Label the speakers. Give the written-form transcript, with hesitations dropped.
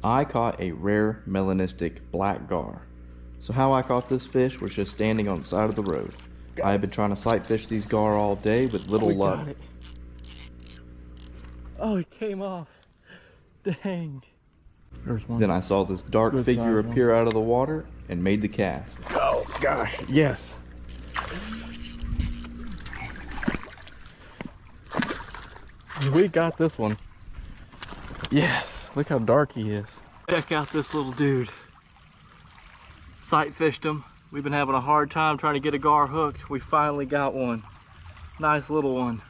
Speaker 1: I caught a rare melanistic black gar. So how I caught this fish was just standing on the side of the road. I have been trying to sight fish these gar all day with little luck.
Speaker 2: Got it. Oh, it came off. Dang. There's one.
Speaker 1: Then I saw this dark
Speaker 2: Good
Speaker 1: figure
Speaker 2: size one.
Speaker 1: appear out of the water and made the cast.
Speaker 2: Oh gosh, yes. We got this one. Yes, look how dark he is. Check out this little dude. Sight fished him. We've been having a hard time trying to get a gar hooked. We finally got one. Nice little one.